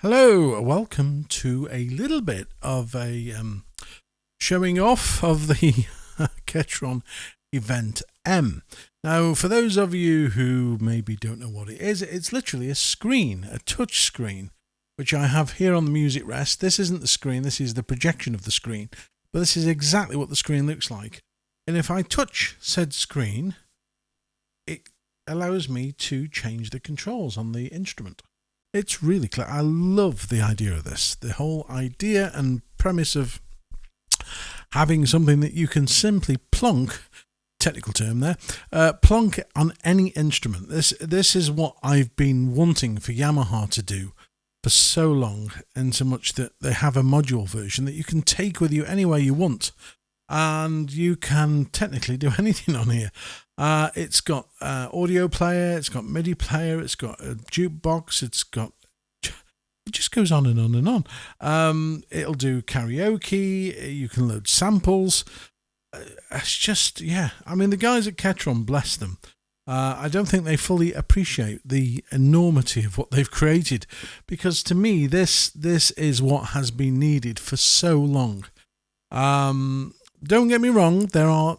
Hello, welcome to a little bit of a showing off of the Ketron Event M. Now, for those of you who maybe don't know what it is, it's literally a screen, a touch screen, which I have here on the music rest. This isn't the screen, this is the projection of the screen, but this is exactly what the screen looks like. And if I touch said screen, it allows me to change the controls on the instrument. It's really clear. I love the idea of this. The whole idea and premise of having something that you can simply plonk, technical term there, plonk on any instrument. This is what I've been wanting for Yamaha to do for so long, in so much that they have a module version that you can take with you anywhere you want. And you can technically do anything on here. It's got audio player, it's got MIDI player, it's got a jukebox, it just goes on and on and on. It'll do karaoke, you can load samples. It's just, yeah. I mean, the guys at Ketron, bless them. I don't think they fully appreciate the enormity of what they've created, because to me, this is what has been needed for so long. Don't get me wrong, there are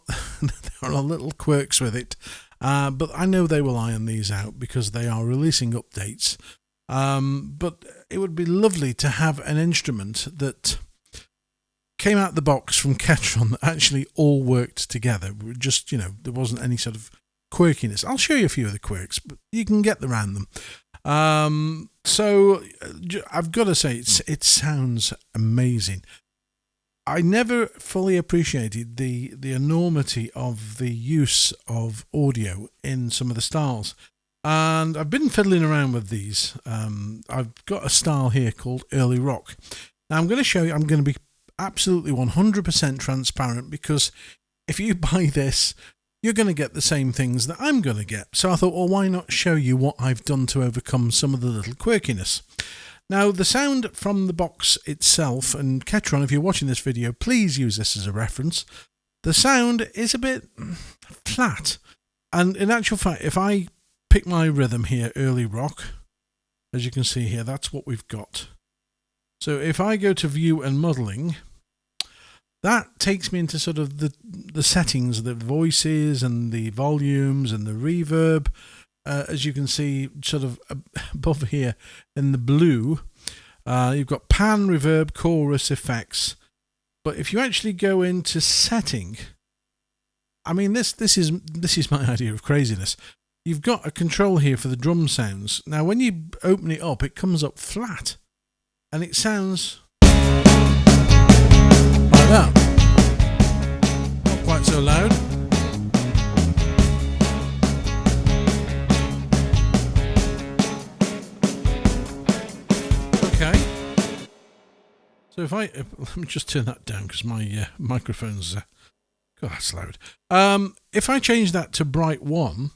little quirks with it, but I know they will iron these out because they are releasing updates. But it would be lovely to have an instrument that came out the box from Ketron that actually all worked together. Just, there wasn't any sort of quirkiness. I'll show you a few of the quirks, but you can get around them. So I've got to say, it sounds amazing. I never fully appreciated the enormity of the use of audio in some of the styles. And I've been fiddling around with these. I've got a style here called early rock. Now I'm going to show you, I'm going to be absolutely 100% transparent, because if you buy this, you're going to get the same things that I'm going to get. So I thought, well, why not show you what I've done to overcome some of the little quirkiness. Now, the sound from the box itself, and Ketron, if you're watching this video, please use this as a reference. The sound is a bit flat. And in actual fact, if I pick my rhythm here, early rock, as you can see here, that's what we've got. So if I go to view and modeling, that takes me into sort of the settings, the voices and the volumes and the reverb. As you can see, sort of above here in the blue, you've got pan, reverb, chorus, effects. But if you actually go into setting, I mean, this is my idea of craziness. You've got a control here for the drum sounds. Now, when you open it up, it comes up flat, and it sounds like that. Not quite so loud. Okay, so let me just turn that down because my microphone's, God, that's loud. If I change that to bright 1,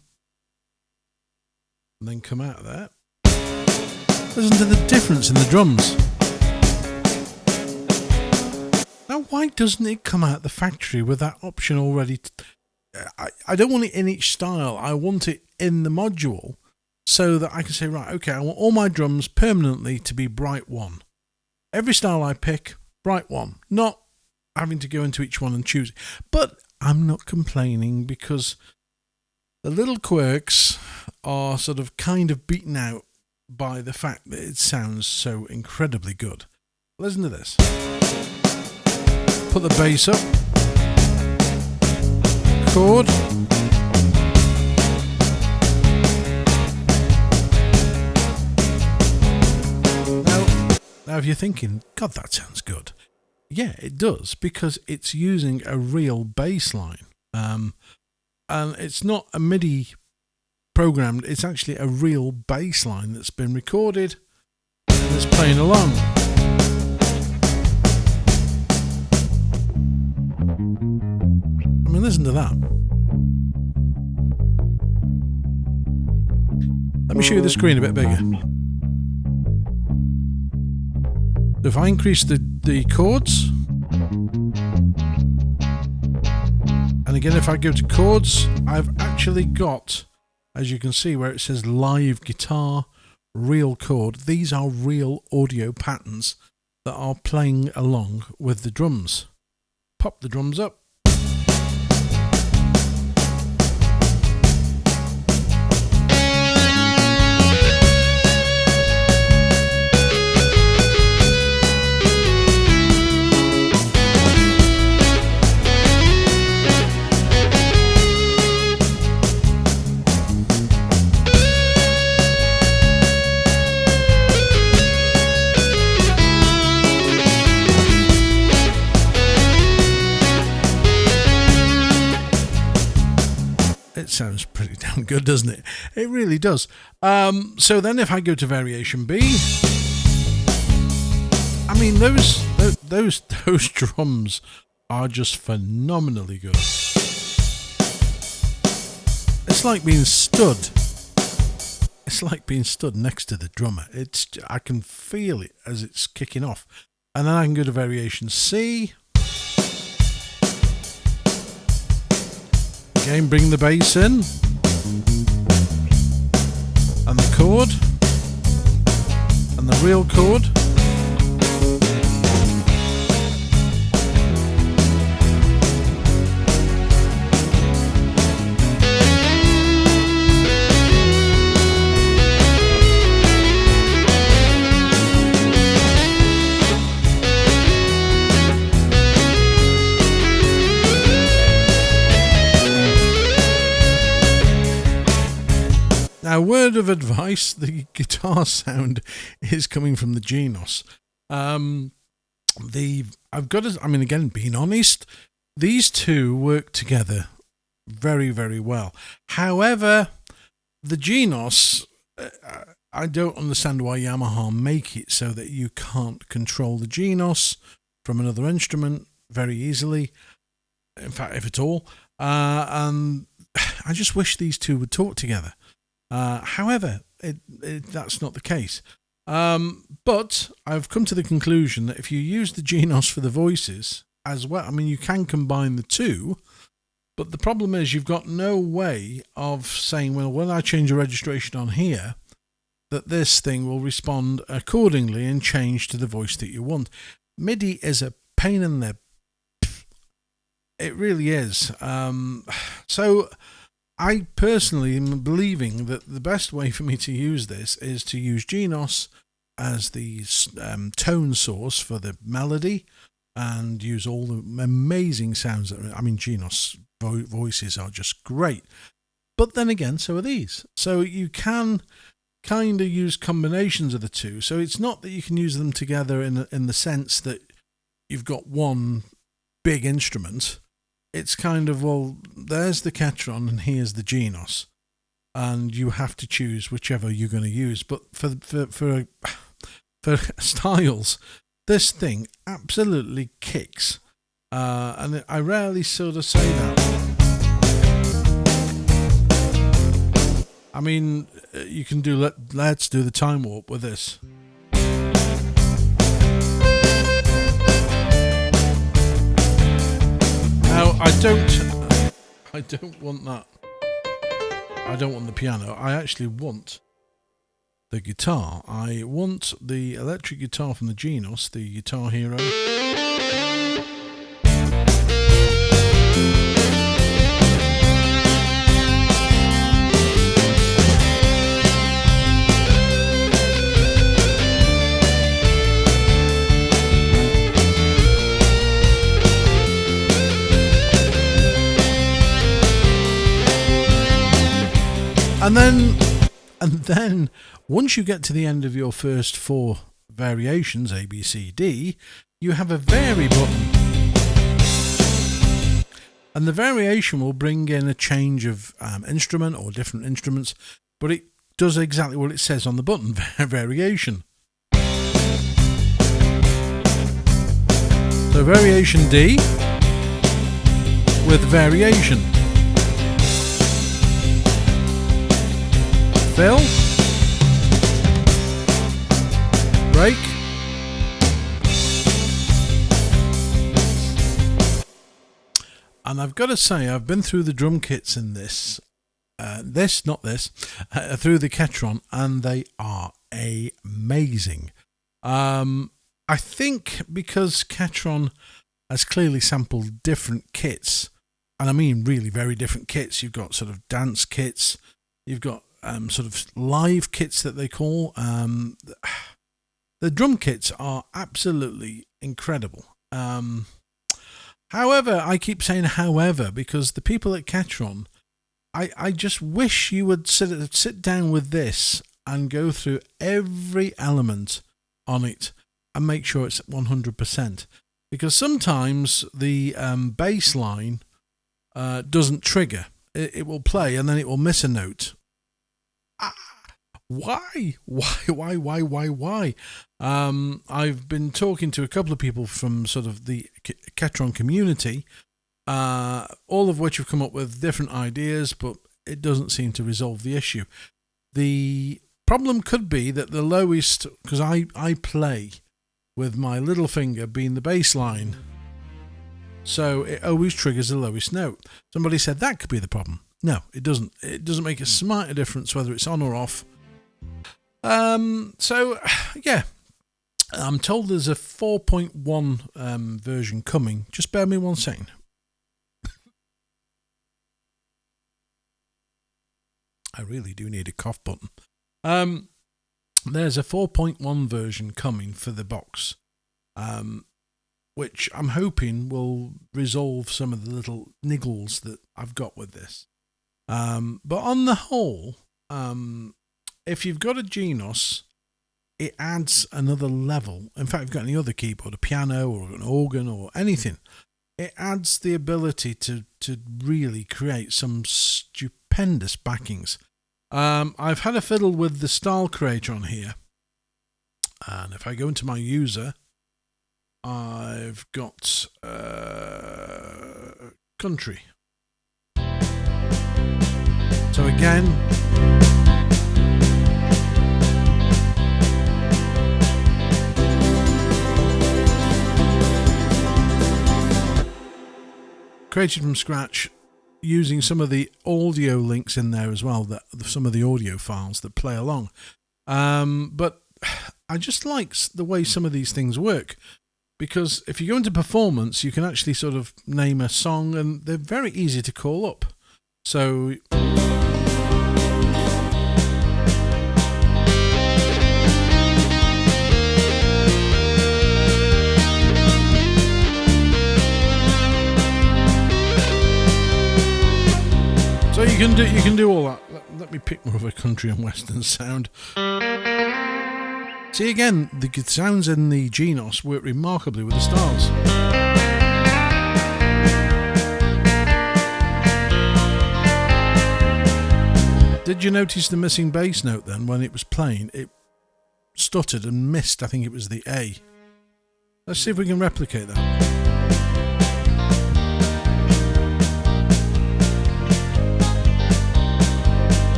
and then come out of that, listen to the difference in the drums. Now, why doesn't it come out the factory with that option already? I don't want it in each style, I want it in the module. So that I can say, right, okay, I want all my drums permanently to be bright 1. Every style I pick, bright 1. Not having to go into each one and choose. But I'm not complaining, because the little quirks are sort of kind of beaten out by the fact that it sounds so incredibly good. Listen to this. Put the bass up. Chord. Now, if you're thinking, God, that sounds good. Yeah, it does, because it's using a real bass line. And it's not a MIDI programmed, it's actually a real bass line that's been recorded and it's playing along. I mean, listen to that. Let me show you the screen a bit bigger. If I increase the chords, and again if I go to chords, I've actually got, as you can see, where it says live guitar real chord. These are real audio patterns that are playing along with the drums. Pop the drums up. It sounds pretty damn good, doesn't it? It really does. So then if I go to variation B, I mean, those drums are just phenomenally good. It's like being stood. It's like being stood next to the drummer. I can feel it as it's kicking off. And then I can go to variation C. Again, bring the bass in, and the chord, and the real chord. Now, word of advice, the guitar sound is coming from the Genos. Again, being honest, these two work together very, very well. However, the Genos, I don't understand why Yamaha make it so that you can't control the Genos from another instrument very easily, in fact, if at all. And I just wish these two would talk together. However, that's not the case. But I've come to the conclusion that if you use the Genos for the voices as well, I mean, you can combine the two, but the problem is you've got no way of saying, well, when I change a registration on here, that this thing will respond accordingly and change to the voice that you want. MIDI is a pain in the... It really is. So I personally am believing that the best way for me to use this is to use Genos as the tone source for the melody and use all the amazing sounds. Genos voices are just great. But then again, so are these. So you can kind of use combinations of the two. So it's not that you can use them together in the sense that you've got one big instrument. It's kind of, well, there's the Ketron and here's the Genos, and you have to choose whichever you're going to use. But for styles, this thing absolutely kicks, and I rarely sort of say that. I mean, you can do let's do the time warp with this. Now, I don't want that. I don't want the piano. I actually want the guitar. I want the electric guitar from the Genos, the Guitar Hero. And then once you get to the end of your first 4 variations, A, B, C, D, you have a vary button. And the variation will bring in a change of instrument or different instruments, but it does exactly what it says on the button, variation. So variation D with variation. Fill, break, and I've got to say I've been through the drum kits in through the Ketron, and they are amazing. I think because Ketron has clearly sampled different kits, and I mean really very different kits. You've got sort of dance kits, you've got sort of live kits that they call. The drum kits are absolutely incredible. However, I keep saying however because the people at Ketron, I just wish you would sit down with this and go through every element on it and make sure it's 100%. Because sometimes the bass line doesn't trigger. It will play and then it will miss a note. Why? I've been talking to a couple of people from sort of the Ketron community, all of which have come up with different ideas, but it doesn't seem to resolve the issue. The problem could be that the lowest, because I play with my little finger being the bass line, so it always triggers the lowest note. Somebody said that could be the problem. No, it doesn't. It doesn't make a smite of difference whether it's on or off. So, yeah, I'm told there's a 4.1 version coming. Just bear me 1 second. I really do need a cough button. There's a 4.1 version coming for the box, which I'm hoping will resolve some of the little niggles that I've got with this. But on the whole, if you've got a Genos, it adds another level. In fact, if you've got any other keyboard, a piano or an organ or anything, it adds the ability to really create some stupendous backings. I've had a fiddle with the style creator on here, and if I go into my user, I've got country. So again, created from scratch, using some of the audio links in there as well, that some of the audio files that play along. But I just like the way some of these things work, because if you go into performance, you can actually sort of name a song, and they're very easy to call up. So you can do all that. Let me pick more of a country and western sound. See, again, the sounds in the Genos work remarkably with the stars. Did you notice the missing bass note then? When it was playing, it stuttered and missed, I think it was the A. Let's see if we can replicate that.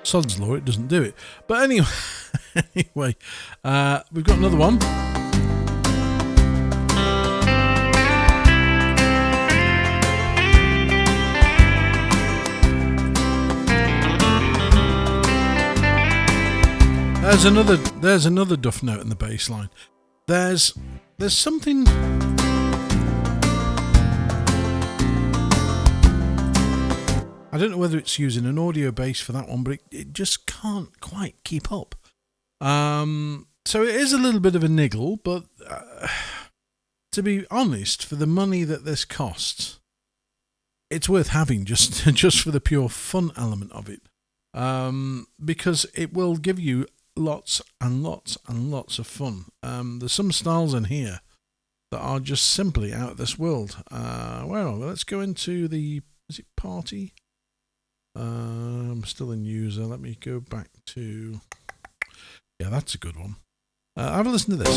Sod's law, it doesn't do it. But anyway, we've got another one. There's another duff note in the bass line. There's something. I don't know whether it's using an audio bass for that one, but it just can't quite keep up. So it is a little bit of a niggle, but to be honest, for the money that this costs, it's worth having just for the pure fun element of it. Because it will give you lots and lots and lots of fun. There's some styles in here that are just simply out of this world. Well, let's go into the, is it party? I'm still in user. Let me go back to, yeah, that's a good one. Have a listen to this.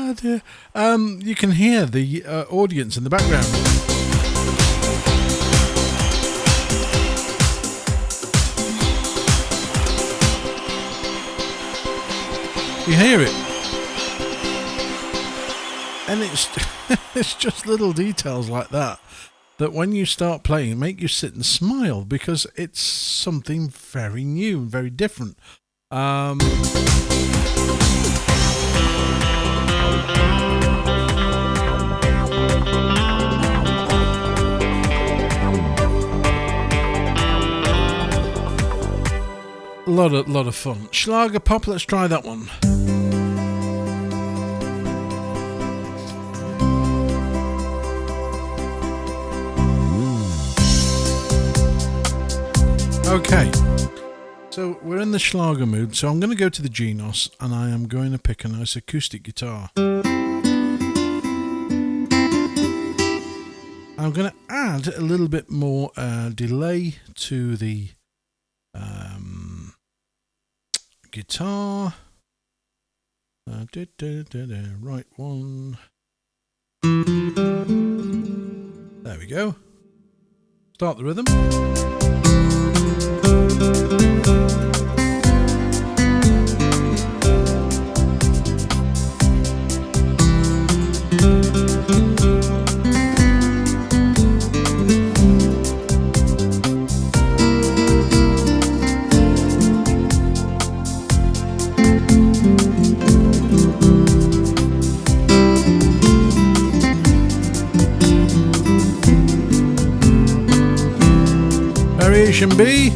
Oh dear. You can hear the audience in the background. You hear it, and it's it's just little details like that when you start playing make you sit and smile, because it's something very new and very different. A lot of fun. Schlager pop, let's try that one. Okay, so we're in the Schlager mood, so I'm going to go to the Genos and I am going to pick a nice acoustic guitar. I'm going to add a little bit more delay to the guitar. Right one. There we go. Start the rhythm. Variation B.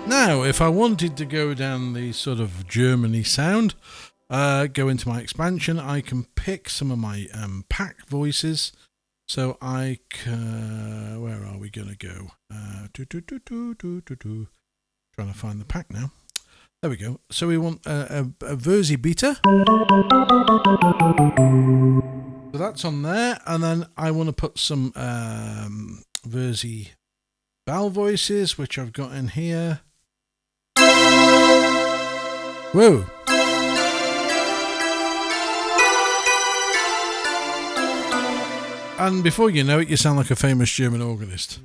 Now, if I wanted to go down the sort of Germany sound, go into my expansion, I can pick some of my pack voices. So I can, where are we going to go? Trying to find the pack now. There we go. So we want a Versi beta. So that's on there. And then I want to put some Versi Bal voices, which I've got in here. Whoa. And before you know it, you sound like a famous German organist.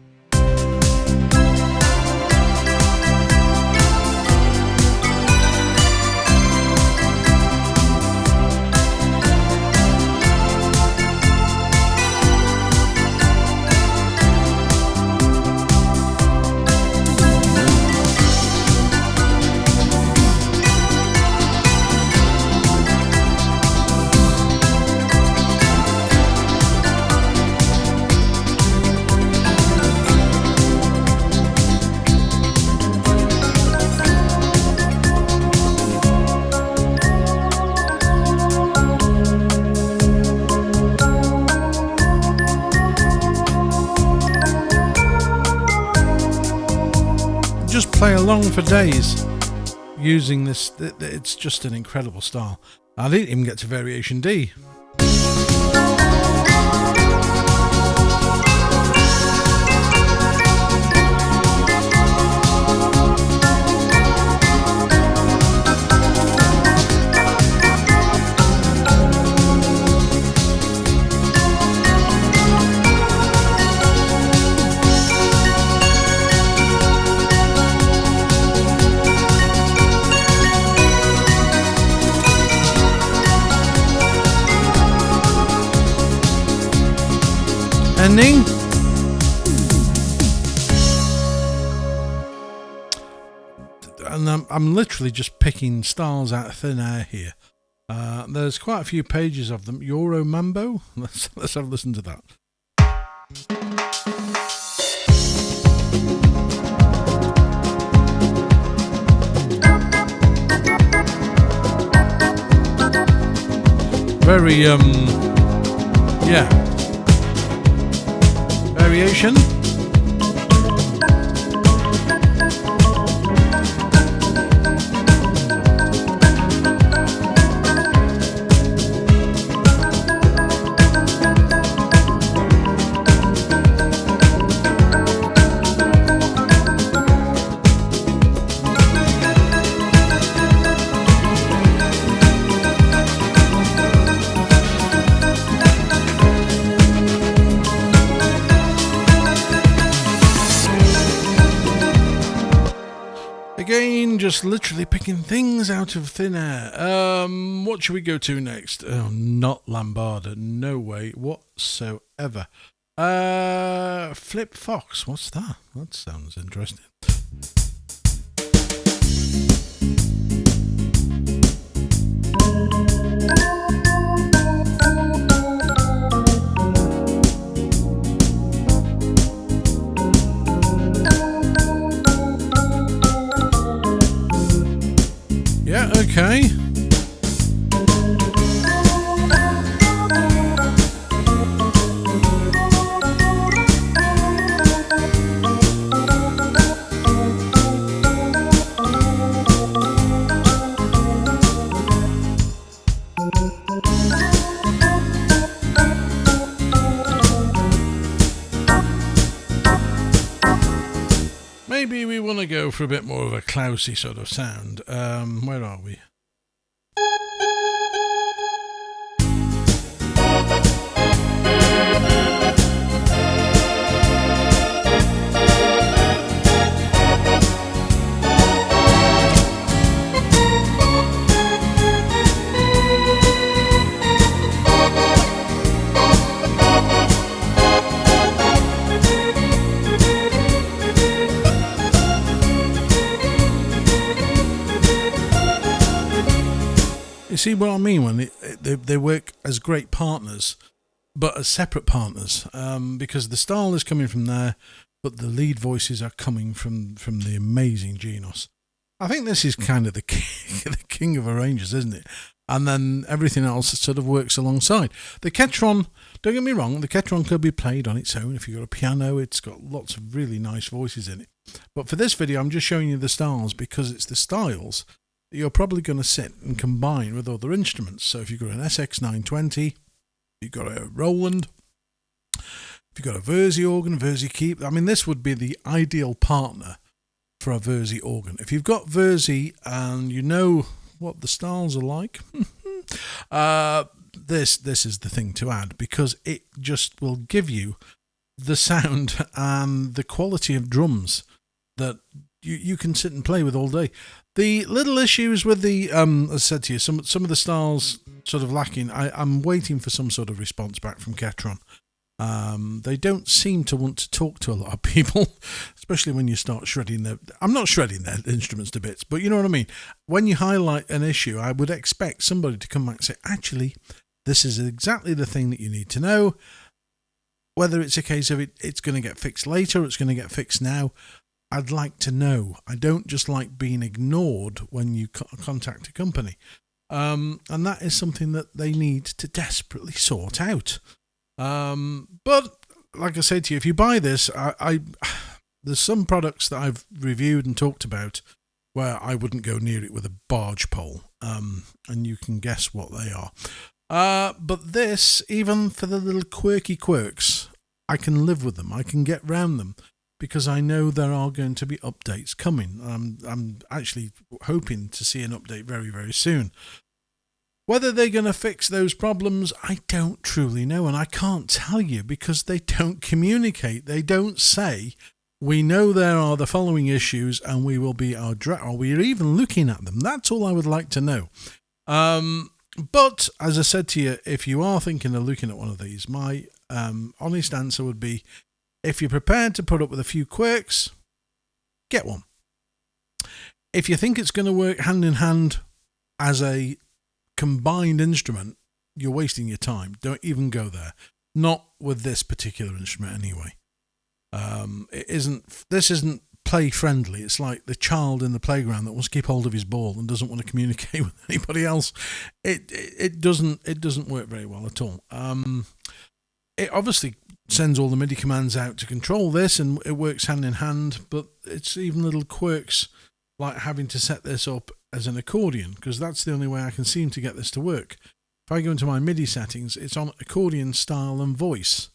Play along for days using this. It's just an incredible style. I didn't even get to variation D. Ending. And I'm literally just picking styles out of thin air here. There's quite a few pages of them. Euro Mambo. Let's have a listen to that. Very yeah. Variation. just literally picking things out of thin air. What should we go to next? Oh, not Lambada. No way whatsoever. Flip Fox. What's that? That sounds interesting. Yeah, okay. Maybe we want to go for a bit more of a Klausy sort of sound. Where are we? You see what I mean when they work as great partners, but as separate partners, because the style is coming from there, but the lead voices are coming from the amazing Genos. I think this is kind of the king of arrangers, isn't it? And then everything else sort of works alongside. The Ketron, don't get me wrong, the Ketron could be played on its own. If you've got a piano, it's got lots of really nice voices in it. But for this video, I'm just showing you the styles because it's the styles you're probably going to sit and combine with other instruments. So if you've got an SX920, you've got a Roland, if you've got a Verzi organ, Verzi Keep, I mean, this would be the ideal partner for a Verzi organ. If you've got Verzi and you know what the styles are like, this is the thing to add, because it just will give you the sound and the quality of drums that you can sit and play with all day. The little issues with the, as I said to you, some of the styles sort of lacking. I'm waiting for some sort of response back from Ketron. They don't seem to want to talk to a lot of people, especially when you start shredding their... I'm not shredding their instruments to bits, but you know what I mean. When you highlight an issue, I would expect somebody to come back and say, actually, this is exactly the thing that you need to know. Whether it's a case of it's going to get fixed later or it's going to get fixed now, I'd like to know. I don't just like being ignored when you contact a company. And that is something that they need to desperately sort out. But like I said to you, if you buy this, there's some products that I've reviewed and talked about where I wouldn't go near it with a barge pole. And you can guess what they are. But this, even for the little quirky quirks, I can live with them. I can get round them, because I know there are going to be updates coming. I'm actually hoping to see an update very, very soon. Whether they're going to fix those problems, I don't truly know, and I can't tell you because they don't communicate. They don't say, we know there are the following issues and we will be or we're even looking at them. That's all I would like to know. But as I said to you, if you are thinking of looking at one of these, my honest answer would be, if you're prepared to put up with a few quirks, get one. If you think it's going to work hand in hand as a combined instrument, you're wasting your time. Don't even go there. Not with this particular instrument anyway. This isn't play friendly. It's like the child in the playground that wants to keep hold of his ball and doesn't want to communicate with anybody else. It doesn't work very well at all. It obviously sends all the MIDI commands out to control this, and it works hand in hand, but it's even little quirks like having to set this up as an accordion, because that's the only way I can seem to get this to work. If I go into my MIDI settings, it's on accordion style and voice.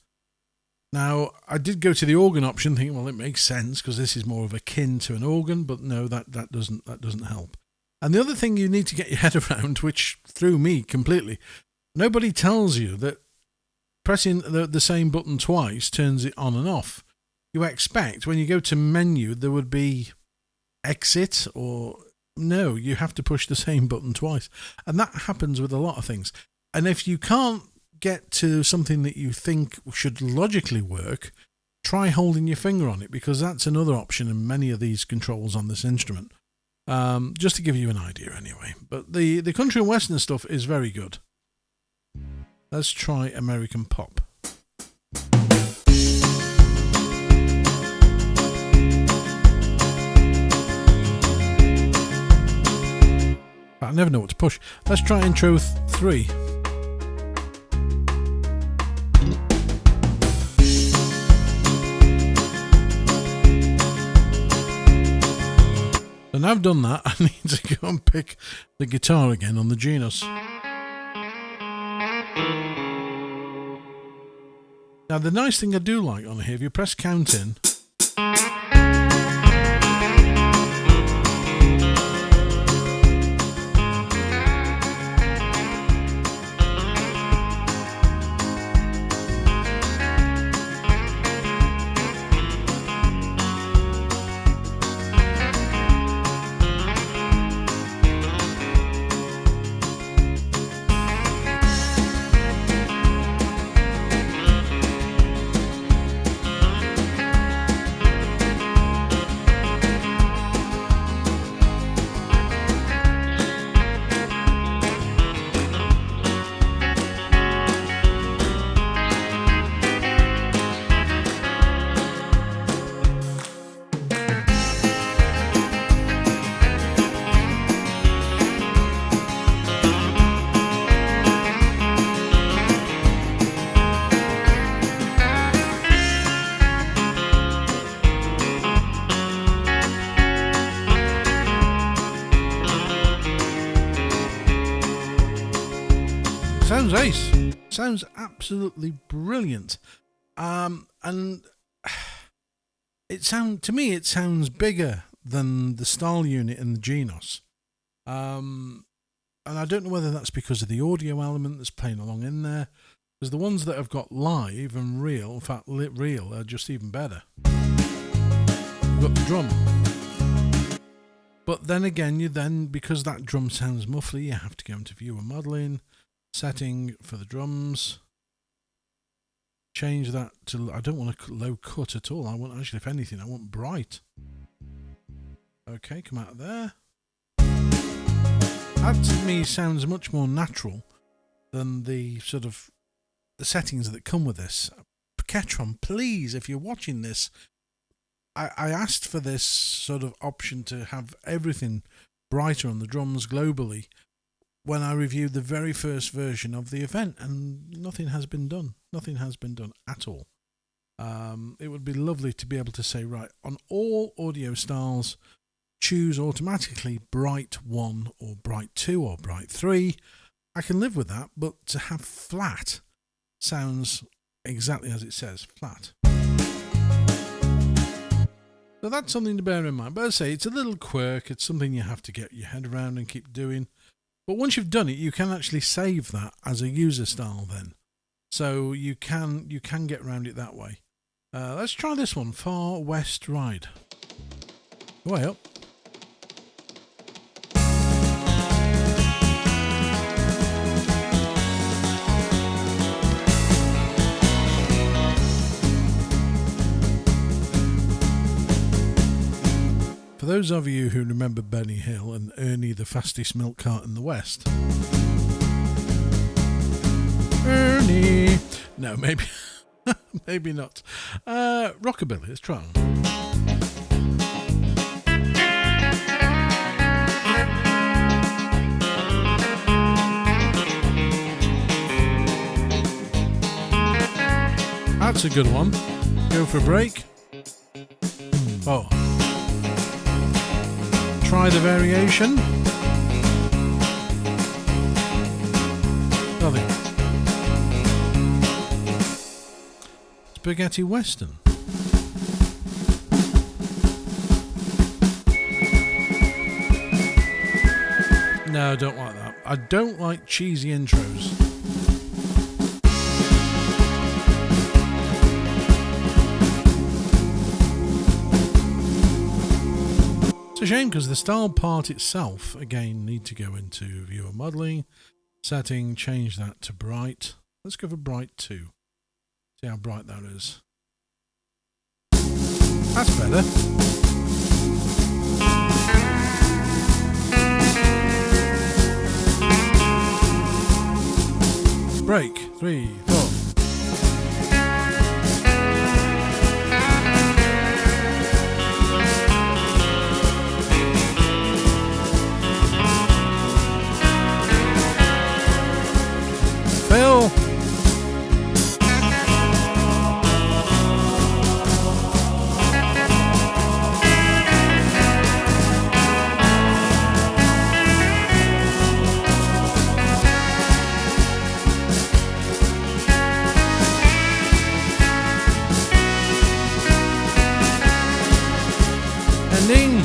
Now, I did go to the organ option thinking, well, it makes sense because this is more of akin to an organ, but no, that doesn't help. And the other thing you need to get your head around, which threw me completely, nobody tells you that pressing the same button twice turns it on and off. You expect when you go to menu there would be exit or No, you have to push the same button twice. And that happens with a lot of things. And if you can't get to something that you think should logically work, try holding your finger on it, because that's another option in many of these controls on this instrument. Just to give you an idea anyway. But the country and western stuff is very good. Let's try American pop. I never know what to push. Let's try intro 3. So now I've done that, I need to go and pick the guitar again on the Genos. Now the nice thing I do like on here, if you press count in, sounds ace. Sounds absolutely brilliant. And to me it sounds bigger than the style unit in the Genos. And I don't know whether that's because of the audio element that's playing along in there, because the ones that have got live and real, in fact real, are just even better. You've got the drum. But then again, because that drum sounds muffly, you have to go into viewer modeling, setting for the drums, change that to, I don't want a low cut at all, I want, actually, if anything, I want bright. Okay, come out of there. That to me sounds much more natural than the sort of the settings that come with this. Ketron, please, if you're watching this, I asked for this sort of option to have everything brighter on the drums globally when I reviewed the very first version of the event, and nothing has been done. Nothing has been done at all. It would be lovely to be able to say, right, on all audio styles, choose automatically bright 1 or bright 2 or bright 3. I can live with that, but to have flat sounds exactly as it says, flat. So that's something to bear in mind. But as I say, it's a little quirk. It's something you have to get your head around and keep doing. But once you've done it, you can actually save that as a user style then. So you can get around it that way. Let's try this one, Far West Ride. Way up. For those of you who remember Benny Hill and Ernie the fastest milk cart in the West. Ernie! No, maybe maybe not. Rockabilly, let's try on. That's a good one. Go for a break. Oh. Try the variation. Nothing. Spaghetti Western. No, I don't like that. I don't like cheesy intros. It's a a shame because the style part itself, again, need to go into viewer modeling, setting, change that to bright. Let's go for bright 2. See how bright that is. That's better. Break. 3, 4. Fill. Ending.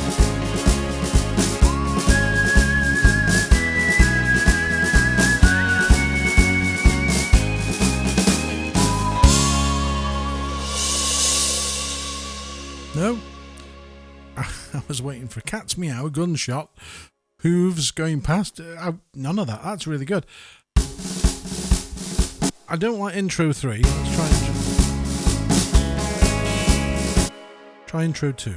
No, I was waiting for cat's meow, gunshot, hooves going past. None of that. That's really good. I don't like intro 3. Let's try intro 2.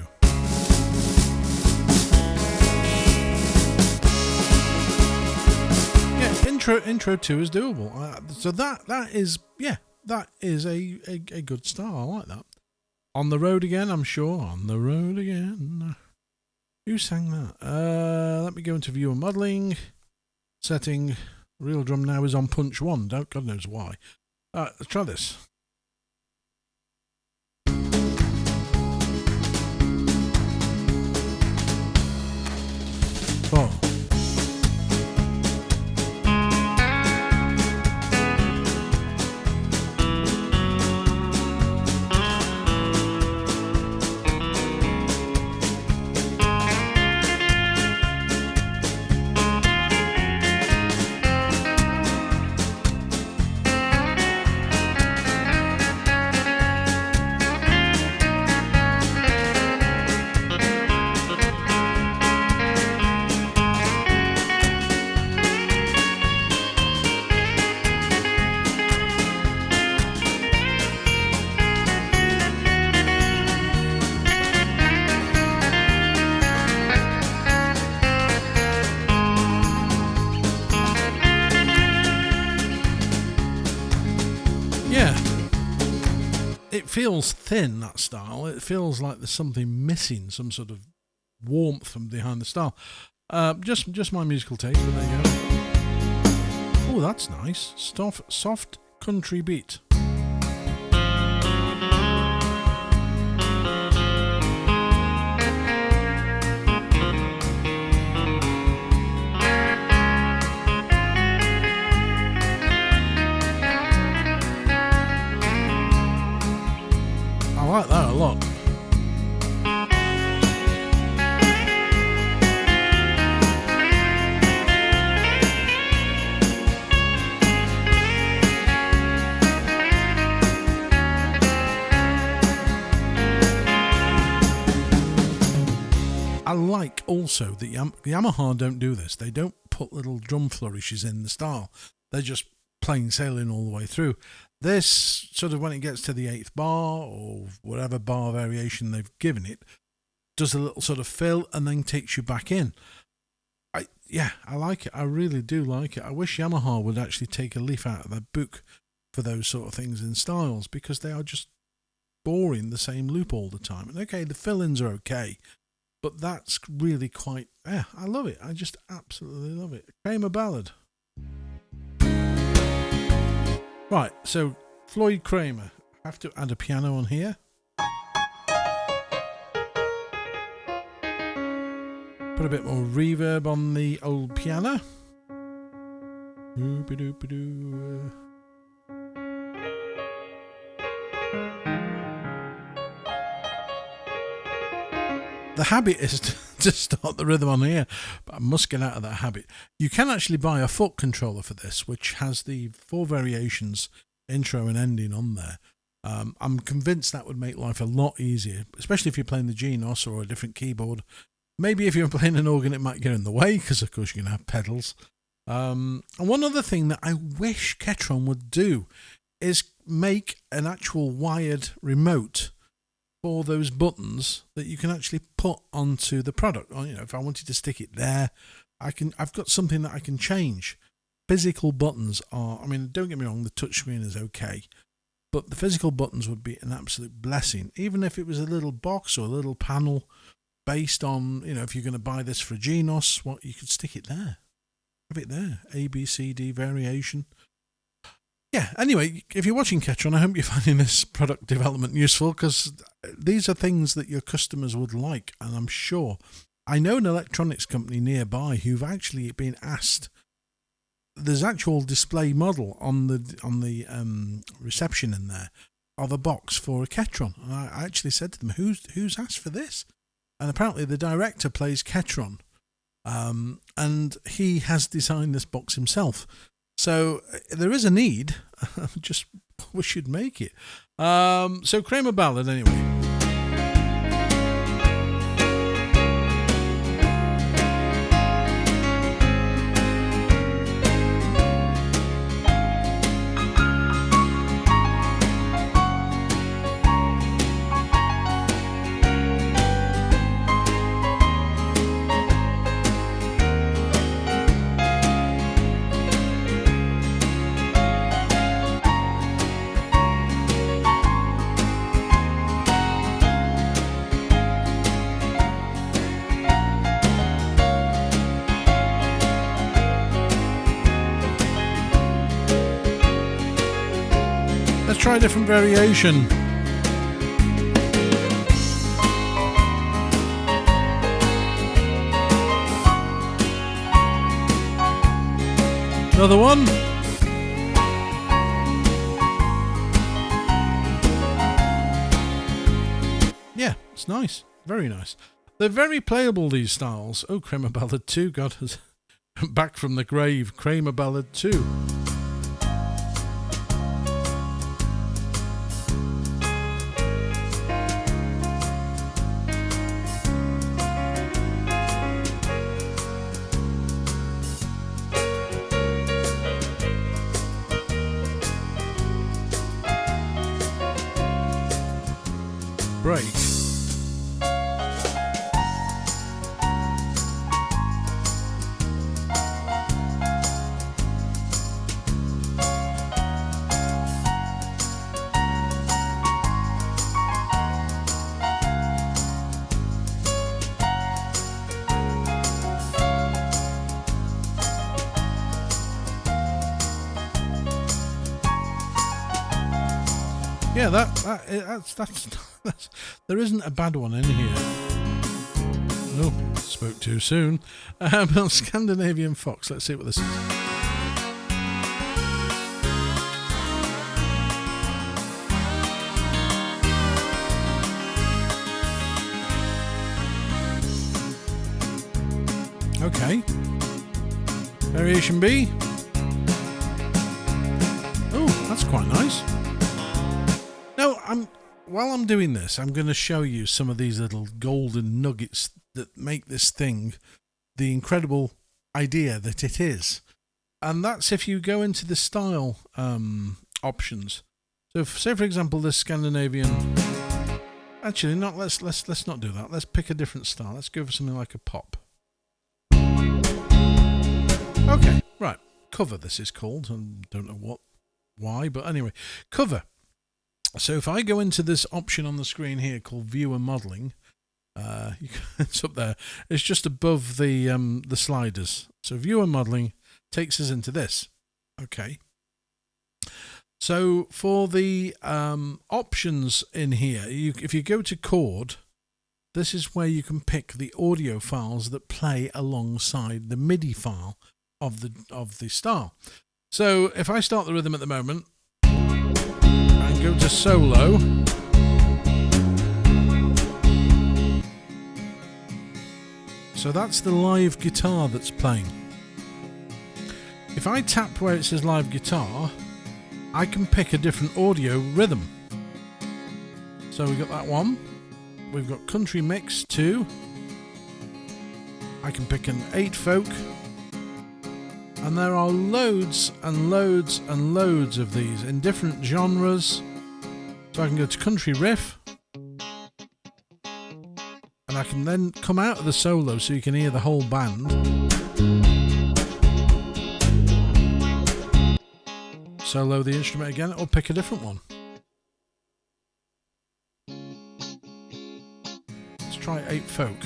Yeah, intro 2 is doable. So that is a good start. I like that. On the road again, I'm sure. On the road again. Who sang that? Let me go into viewer modeling. Setting. Real drum now is on punch 1. God knows why. Let's try this. 4. It feels thin, that style. It feels like there's something missing, some sort of warmth from behind the style. Just my musical taste, but there you go. Oh, that's nice. Soft country beat. I like that a lot. I like also that Yamaha don't do this. They don't put little drum flourishes in the style. They're just plain sailing all the way through. This sort of, when it gets to the 8th bar or whatever bar variation they've given it, does a little sort of fill and then takes you back in. I like it. I really do like it. I wish Yamaha would actually take a leaf out of their book for those sort of things in styles, because they are just boring the same loop all the time. And okay, the fill-ins are okay, but that's really quite, I love it. I just absolutely love it. Kramer Ballad. Right, so Floyd Kramer. I have to add a piano on here. Put a bit more reverb on the old piano. The habit is to start the rhythm on here, but I must get out of that habit. You can actually buy a foot controller for this, which has the 4 variations, intro and ending on there. I'm convinced that would make life a lot easier, especially if you're playing the Genos or a different keyboard. Maybe if you're playing an organ, it might get in the way because, of course, you're going to have pedals. And one other thing that I wish Ketron would do is make an actual wired remote for those buttons that you can actually put onto the product. Or, if I wanted to stick it there, I've got something that I can change. Physical buttons are, don't get me wrong, the touchscreen is okay, but the physical buttons would be an absolute blessing, even if it was a little box or a little panel based on, if you're going to buy this for a Genos, you could stick it there. Have it there. A, B, C, D variation. Yeah, anyway, if you're watching Ketron, I hope you're finding this product development useful, because these are things that your customers would like, and I'm sure. I know an electronics company nearby who've actually been asked. There's actual display model on the reception in there of a box for a Ketron, and I actually said to them, "Who's asked for this?" And apparently the director plays Ketron, and he has designed this box himself. So there is a need. I just wish you'd make it. So Kramer Ballad anyway. Let's try a different variation. Another one. Yeah, it's nice. Very nice. They're very playable, these styles. Oh, Kramer Ballad 2. God has back from the grave. Kramer Ballad 2. Break. Yeah, that's there isn't a bad one in here. No, spoke too soon. Scandinavian Fox. Let's see what this is. Okay. Variation B. Oh, that's quite nice. Now, while I'm doing this, I'm going to show you some of these little golden nuggets that make this thing the incredible idea that it is. And that's if you go into the style options. So, say for example, this Scandinavian. Actually, not. Let's not do that. Let's pick a different style. Let's go for something like a pop. Okay, right. Cover. This is called. I don't know why, but anyway, cover. So if I go into this option on the screen here called Viewer Modeling, it's up there. It's just above the sliders. So Viewer Modeling takes us into this. Okay. So for the options in here, if you go to Chord, this is where you can pick the audio files that play alongside the MIDI file of the style. So if I start the rhythm at the moment, go to solo. So that's the live guitar that's playing. If I tap where it says live guitar, I can pick a different audio rhythm. So we've got that one. We've got country mix 2. I can pick an 8 folk, and there are loads and loads and loads of these in different genres. So I can go to country riff, and I can then come out of the solo so you can hear the whole band. Solo the instrument again, or pick a different one. Let's try 8 folk.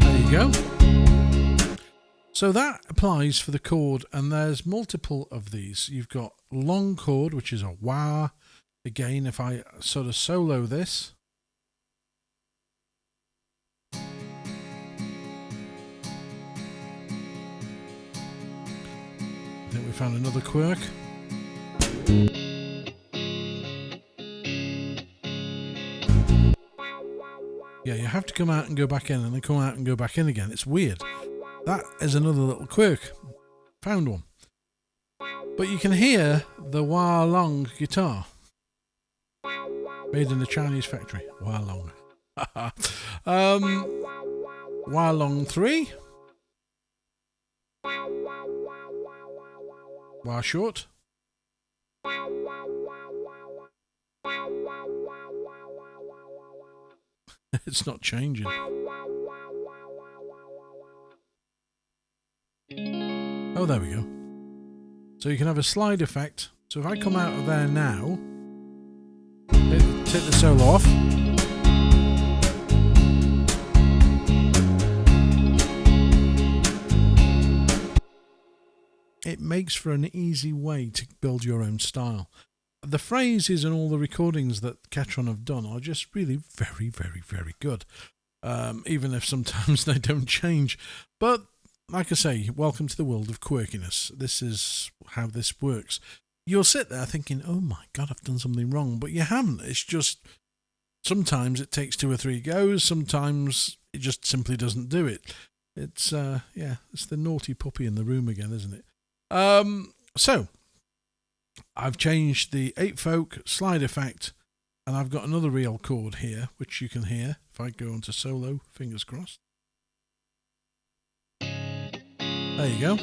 There you go. So that applies for the chord, and there's multiple of these. You've got long chord, which is a wah. Again, if I sort of solo this, I think we found another quirk. Yeah, you have to come out and go back in, and then come out and go back in again. It's weird. That is another little quirk. Found one. But you can hear the wah long guitar. Made in a Chinese factory. Wah long. Wah long 3. Wah short. It's not changing. Oh, there we go. So you can have a slide effect. So if I come out of there now, take the solo off. It makes for an easy way to build your own style. The phrases and all the recordings that Ketron have done are just really very, very, very good. Even if sometimes they don't change. But like I say, welcome to the world of quirkiness. This is how this works. You'll sit there thinking, oh my God, I've done something wrong. But you haven't. It's just sometimes it takes 2 or 3 goes. Sometimes it just simply doesn't do it. It's, it's the naughty puppy in the room again, isn't it? So I've changed the 8 folk slide effect, and I've got another real chord here, which you can hear if I go onto solo, fingers crossed. There you go.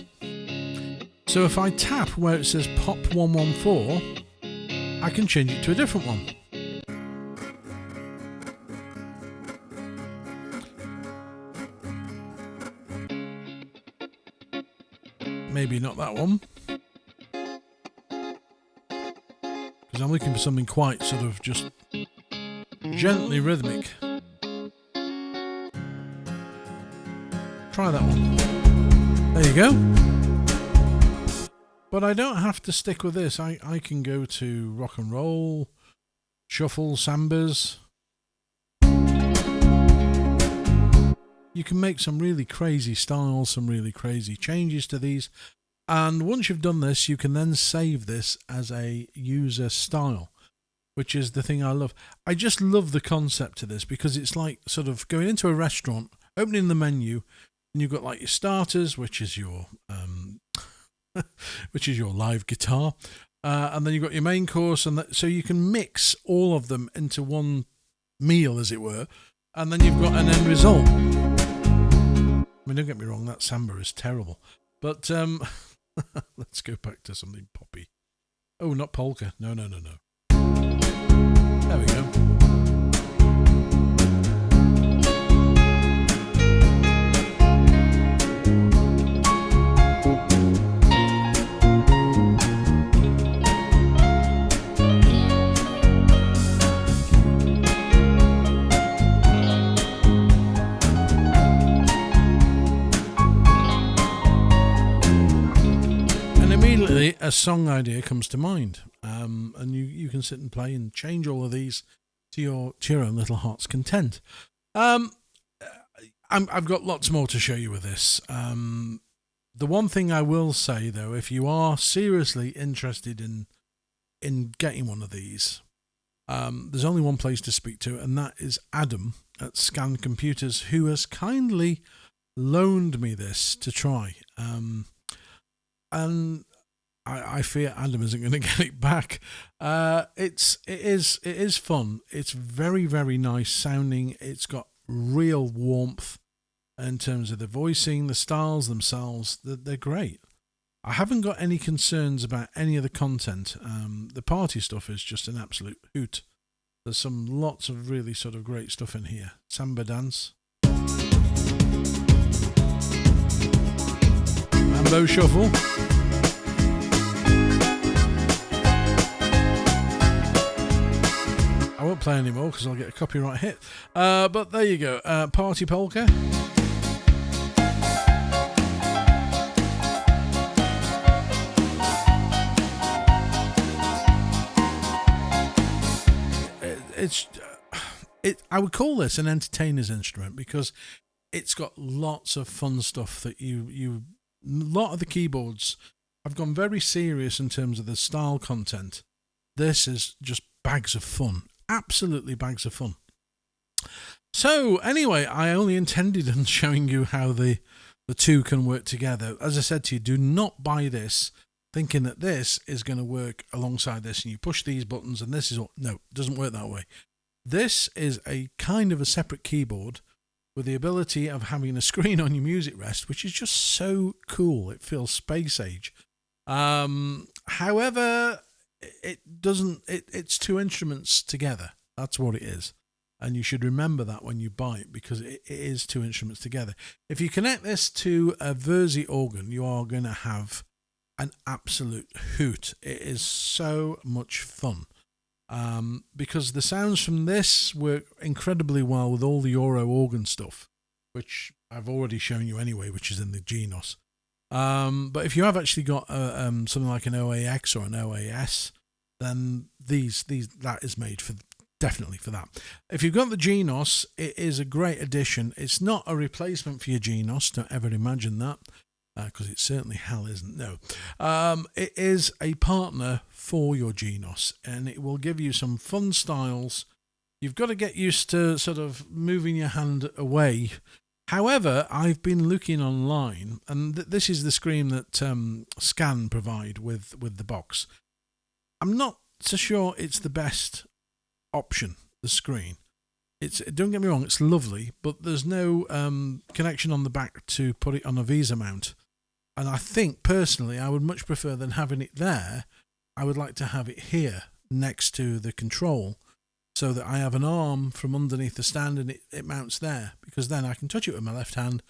So if I tap where it says pop 114, I can change it to a different one. Maybe not that one, because I'm looking for something quite sort of just gently rhythmic. Try that one. There you go. But I don't have to stick with this. I can go to rock and roll, shuffle, sambas. You can make some really crazy styles, some really crazy changes to these. And once you've done this, you can then save this as a user style, which is the thing I love. I just love the concept of this, because it's like sort of going into a restaurant, opening the menu, and you've got like your starters, which is your live guitar, and then you've got your main course, and so you can mix all of them into one meal, as it were, and then you've got an end result. I mean, don't get me wrong, that samba is terrible. But let's go back to something poppy. Oh, not polka. No. There we go. A song idea comes to mind, and you can sit and play and change all of these to your own little heart's content. I've got lots more to show you with this. The one thing I will say, though, if you are seriously interested in getting one of these, there's only one place to speak to, and that is Adam at Scan Computers, who has kindly loaned me this to try. And I fear Adam isn't going to get it back. It is fun. It's very, very nice sounding. It's got real warmth in terms of the voicing, the styles themselves. They're great. I haven't got any concerns about any of the content. The party stuff is just an absolute hoot. There's lots of really sort of great stuff in here. Samba dance. Mambo shuffle. I won't play anymore because I'll get a copyright hit. But there you go. Party polka. I would call this an entertainer's instrument because it's got lots of fun stuff that a lot of the keyboards have gone very serious in terms of the style content. This is just bags of fun, absolutely bags of fun. So anyway, I only intended on showing you how the two can work together. As I said to you, do not buy this thinking that this is going to work alongside this and you push these buttons and this is all. No, it doesn't work that way. This is a kind of a separate keyboard with the ability of having a screen on your music rest, which is just so cool. It feels space age. However, it's two instruments together. That's what it is. And you should remember that when you buy it, because it is two instruments together. If you connect this to a Verzi organ, you are going to have an absolute hoot. It is so much fun. Because the sounds from this work incredibly well with all the Euro organ stuff, which I've already shown you anyway, which is in the Genos. But if you have actually got something like an OAX or an OAS, then that is made for definitely for that. If you've got the Genos, it is a great addition. It's not a replacement for your Genos. Don't ever imagine that. Because it certainly hell isn't. No, it is a partner for your Genos, and it will give you some fun styles. You've got to get used to sort of moving your hand away. However, I've been looking online, and this is the screen that Scan provide with the box. I'm not so sure it's the best option, the screen. Don't get me wrong, it's lovely, but there's no connection on the back to put it on a Visa mount. And I think, personally, I would much prefer than having it there, I would like to have it here next to the control so that I have an arm from underneath the stand and it mounts there, because then I can touch it with my left hand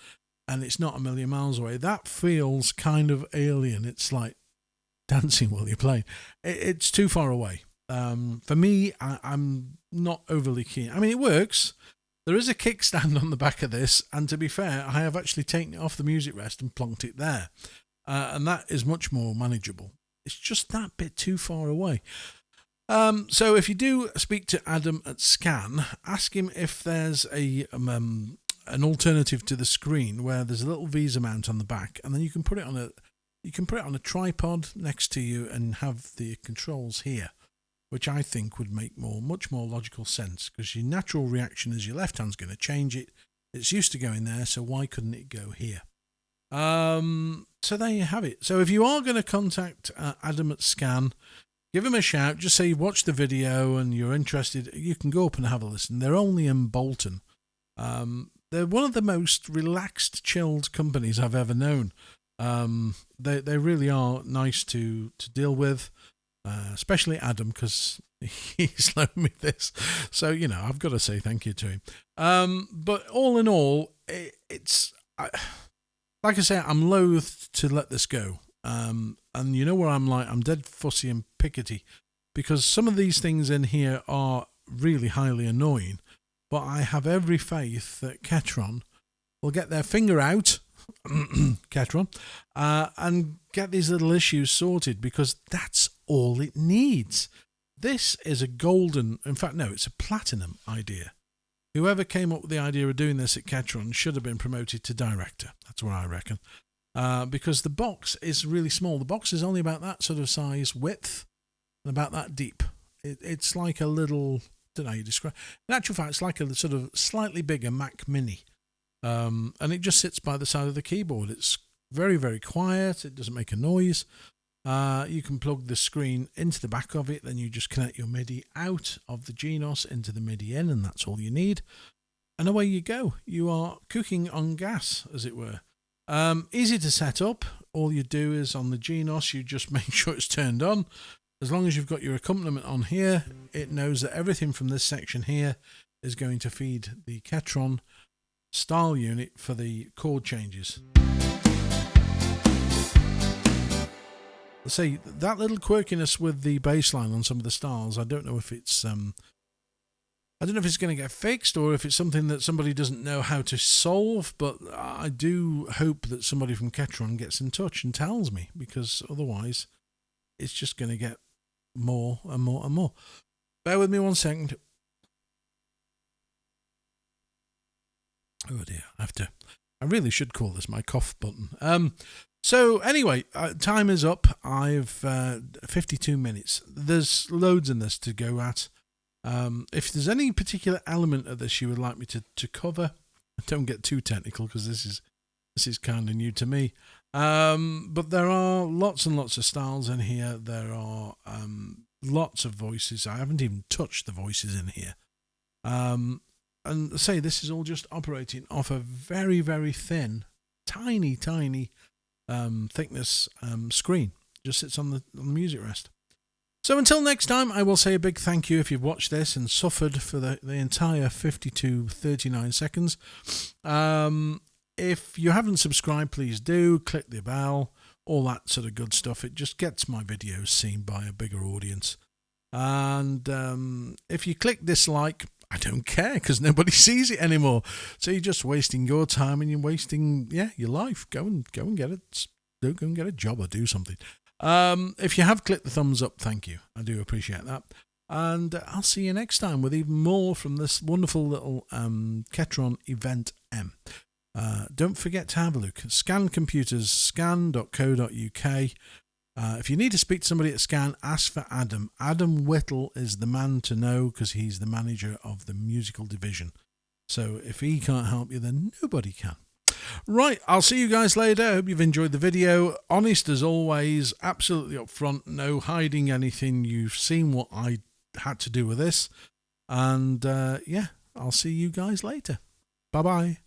and it's not a million miles away. That feels kind of alien. It's like dancing while you're playing. It's too far away. For me, I'm not overly keen. I mean, it works. There is a kickstand on the back of this, and to be fair, I have actually taken it off the music rest and plonked it there. And that is much more manageable. It's just that bit too far away. So if you do speak to Adam at Scan, ask him if there's an alternative to the screen where there's a little Visa mount on the back, and then you can put it on a tripod next to you and have the controls here, which I think would make much more logical sense, because your natural reaction is your left hand's going to change it. It's used to going there, so why couldn't it go here? So there you have it. So if you are going to contact Adam at Scan, give him a shout. Just say you watched the video and you're interested. You can go up and have a listen. They're only in Bolton. They're one of the most relaxed, chilled companies I've ever known. They really are nice to deal with. Especially Adam, because he's loaned me this. So, I've got to say thank you to him. But all in all, like I say, I'm loath to let this go. And you know where I'm like, I'm dead fussy and pickety, because some of these things in here are really highly annoying. But I have every faith that Ketron will get their finger out, Ketron, and get these little issues sorted, because that's all it needs. This is a golden, in fact, no, it's a platinum idea. Whoever came up with the idea of doing this at Ketron should have been promoted to director. That's what I reckon. Because the box is really small. The box is only about that sort of size width and about that deep. It's like a little, I don't know how you describe it. In actual fact, it's like a sort of slightly bigger Mac Mini. And it just sits by the side of the keyboard. It's very, very quiet. It doesn't make a noise. You can plug the screen into the back of it, then you just connect your MIDI out of the Genos into the MIDI in, and that's all you need. and away you go. You are cooking on gas, as it were. Easy to set up. All you do is on the Genos, you just make sure it's turned on. As long as you've got your accompaniment on here, it knows that everything from this section here is going to feed the Ketron style unit for the chord changes. See, that little quirkiness with the bass line on some of the styles, I don't know if it's going to get fixed or if it's something that somebody doesn't know how to solve, but I do hope that somebody from Ketron gets in touch and tells me, because otherwise it's just going to get more and more and more. Bear with me 1 second. Oh dear, I really should call this my cough button. So anyway, time is up. I've 52 minutes. There's loads in this to go at. If there's any particular element of this you would like me to cover, don't get too technical because this is kind of new to me. But there are lots and lots of styles in here. There are lots of voices. I haven't even touched the voices in here. And say this is all just operating off a very, very thin, tiny thickness screen. Just sits on the music rest. So until next time, I will say a big thank you if you've watched this and suffered for the entire 39 seconds. If you haven't subscribed, please do. Click the bell, all that sort of good stuff. It just gets my videos seen by a bigger audience. And if you click dislike, I don't care because nobody sees it anymore. So you're just wasting your time and you're wasting your life. Go and get it. Go and get a job or do something. If you have clicked the thumbs up, thank you. I do appreciate that. And I'll see you next time with even more from this wonderful little Ketron EVM. Don't forget to have a look. Scan Computers, scan.co.uk. If you need to speak to somebody at Scan, ask for Adam. Adam Whittle is the man to know because he's the manager of the musical division. So if he can't help you, then nobody can. Right, I'll see you guys later. I hope you've enjoyed the video. Honest as always, absolutely upfront, no hiding anything. You've seen what I had to do with this. And I'll see you guys later. Bye-bye.